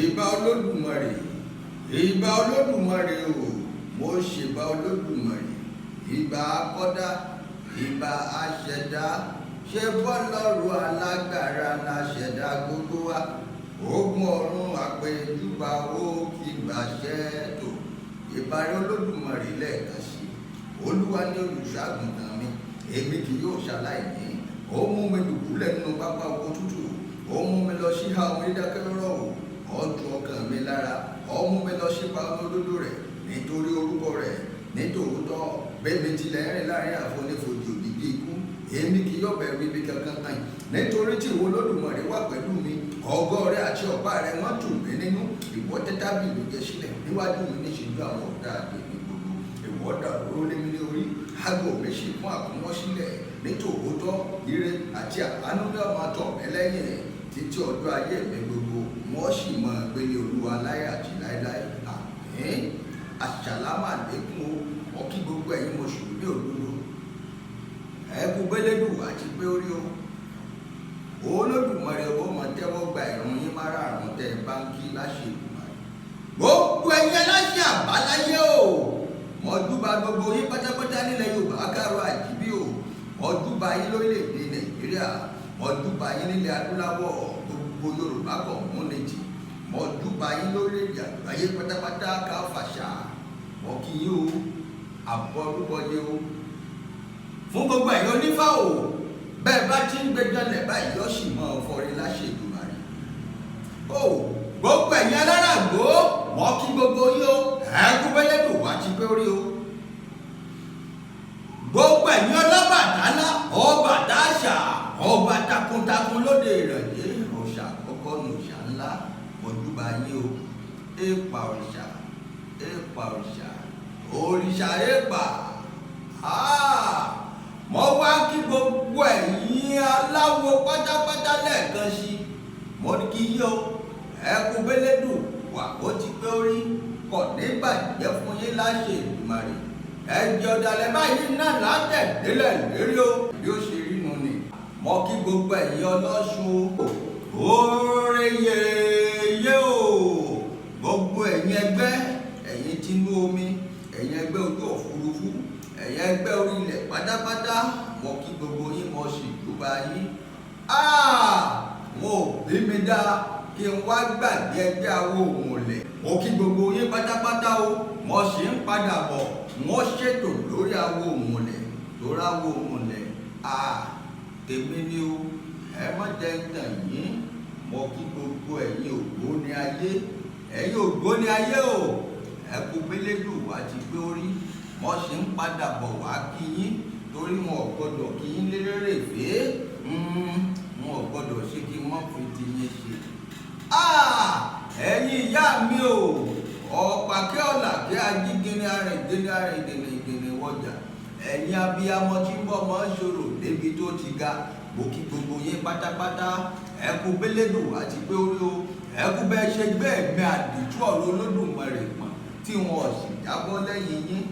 ìbà Olódùmarè, ìbà Olódùmarè o, mo ṣèbà Olódùmarè, ìbà akọ́dá, ìbà aṣẹ̀dá, ṣe bọ́lọ́run alágbára la ṣẹ̀dá gbogbo wa, ogun ọ̀run àpèjúbà ó kí gbàṣẹ́ tó, ìbà Olódùmarè lẹ́ẹ̀kan sí. Olúwa ni olùṣọ́-àgùntàn mi, èmi kì yóò ṣaláìní. Ó mú mi dùbúlẹ̀ nínú pápá oko tútù, ó mú mi lọ sí ìhà omi dídákẹ́rọ́rọ́ o, ó tu ọkàn mi lára, ó mú mi lọ sí ipa olódodo rẹ̀ nítorí orúkọ rẹ̀. Nítòótọ́ bẹ́ẹ̀ni tilẹ̀ rìn láàrin àfonífojì òjìji ikú, èmi kì yóò bẹ̀rù ibi kankan kan, nítorí tí ìwọ Olódùmarè wà pẹ̀lú mi. Ọ̀gọ́ rẹ àti ọ̀pá rẹ wọ́n tù mí nínú. Ìwọ tẹ́ tábìlì jẹ sílẹ̀ níwájú mi níṣẹ́jú àwọn ọ̀tá mi gbogbo. Ìwọ dàrú lé mi ní orí, aago mi sì fún àkúnwọ́ sílẹ̀. Nítòótọ́ ire àti àánú ní ọmọ tọ̀ mí lẹ́yìn títí ọjọ́ ayé mi gbogbo. Wọ́n sì mọ ìgbélé Olúwa láyé àti láéláé. Àmín. Àṣàlámù àlékún o, ọkí gbogbo ẹ̀yin mùsùlùmí òdodo. Ẹ kú gbélédù àti pé orí o. Olódùmarè owó mọ̀ tẹ́wọ́ gba ìrun yín márààrún tẹ́ báńkì láṣẹ Olódùmarè. Gbogbo ẹ̀yin aláṣẹ àbáláyé o. Mọ̀júbà gbogbo yín pátápátá nílẹ̀ Yorùbá kárọ̀ àjíbí o. Mọ̀júbà yín lórílẹ̀-èdè Nàìjíríà. Mọ̀júbà yín nílẹ̀ adúláwọ̀ gbogbo Yorùbá community. Mọ̀júbà yín lórílẹ̀-èdè àgbáyé pátápátá káfàṣà. Mọ̀ kí yín o, àbọ̀rúbọ̀dé o. Fún gbogbo ẹ̀yin onífá o, bẹ́ẹ̀ bá ti ń gbé jọlẹ̀ báyìí yóò sì mọ ọ̀fọ̀rin láṣẹ Olódùmarè. O gbogbo ẹ̀yin aláràgbó, mọ̀ kí gbogbo yín o, ẹ̀kú bẹ́lẹ́dùn wá ti pé orí o. Gbogbo ẹ̀yin Ọlọ́bàtálá, Ọbàtáṣà, ọba takuntakun lóde ìrọ̀lẹ́, òòṣà àkọ́kọ́ ní òòṣà ńlá, mọ̀júbà yín o. Èèpà òrìṣà, èèpà òrìṣà, òrìṣà èèpà. Mo wá kí gbogbo ẹ̀yin aláwo pátápátá lẹ́ẹ̀kan sí. Mo ní kí yín o, ẹ̀kú bẹ́lẹ́dùn wà ó ti pé orí, kò ní bàjẹ́ fún yín láṣẹ Olódùmarè. Ẹ̀jẹ̀ ọ̀dàlẹ̀ báyìí náà látẹ̀délẹ̀ lérí o. Bí ó ṣe rí nu ni. Mo kí gbogbo ẹ̀yin Ọlọ́ṣun o, oore yeye o. Gbogbo ẹ̀yin ẹgbẹ́, ẹ̀yin tinú omi, ẹ̀yin ẹgbẹ́ ojú òfurufú, ẹ̀yin ẹgbẹ́ orí ilẹ̀ pátápátá, mo kí gbogbo yín, mo sì júbà yín. Wọn ò bí mi dá kí n wá gbàgbé ẹgbẹ́ awo òmùlẹ̀. Mo kí gbogbo yín pátápátá o, mo sì ń padà bọ̀, wọ́n ṣètò lórí awo òmùlẹ̀, lórí awo òmùlẹ̀. Tèmi ni o, ẹ má jẹ́ ń tàn yín. Mo kí gbogbo ẹ̀yin ògbóni ayé, ẹ̀yin ògbóni ayé o, ẹ kú bẹ́lẹ́dùn wá ti pé orí. Wọ́n sì ń padà bọ̀ wá kí yín, torí wọn ò gbọ́dọ̀ kí yín lérè fèé. Wọn ò gbọ́dọ̀ ṣe kí wọ́n fi ti yín ṣe. Ẹ̀yin ìyá mi o, ọ̀pàkẹ́ ọ̀là kí ajígini arìngìnì wọjà. Ẹ̀yin abiyamọ tí ń bọ̀ mọ́ ṣòro débi tó ti ga. Mo kí gbogbo yín pátápátá, ẹ kú bẹ́lẹ́dùn àti pé orí o. Ẹ kú bẹ́ẹ̀ ṣe gbé ẹ̀mí àdìtú ọ̀rọ̀ Olódùmarè pọ̀n tí wọn ò sì jábọ́ lẹ́yìn yín,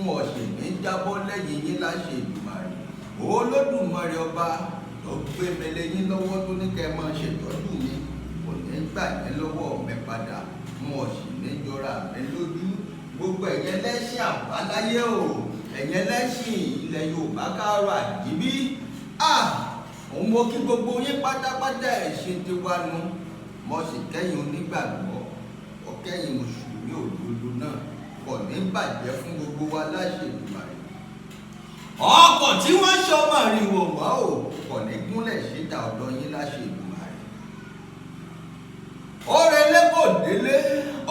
wọn ò sì ní jábọ́ lẹ́yìn yín láṣẹ Olódùmarè. Olódùmarè ọba ló gbé mi lé yín lọ́wọ́ tó ní kẹ́ ẹ máa ṣètọ́jú mi, kò ní gbà yín lọ́wọ́ mi padà, wọn ò sì ní jọra mi lójú. Gbogbo ẹ̀yin ẹlẹ́sìn àbáláyé o, ẹ̀yin ẹlẹ́sìn ilẹ̀ Yorùbá kárọ̀ àjíbí. Òun mo kí gbogbo yín pátápátá ẹ̀sìn tiwa nu. Mo sì kẹ́yìn onígbàgbọ́, ọ̀kẹ́yìn mùsùlùmí òdodo náà, kò ní bàjẹ́ fún gbogbo wa láṣẹ Olódùmarè. Ọkọ̀ tí wọ́n ṣọmọ rìnwó mọ́ o, kò ní gúnlẹ̀ síta ọ̀dọ̀ yín láṣẹ Olódùmarè. Orule kò délé,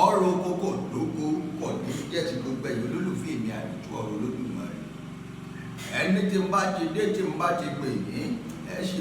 ọrọ̀ oko kò dóko, kò ní jẹ́ ti gbogbo ẹ̀yin olólùfẹ́ mi àdìtú ọ̀rọ̀ Olódùmarè. Ẹni tí n bá ti dé, tí n bá ti pè yín, ẹ ṣe.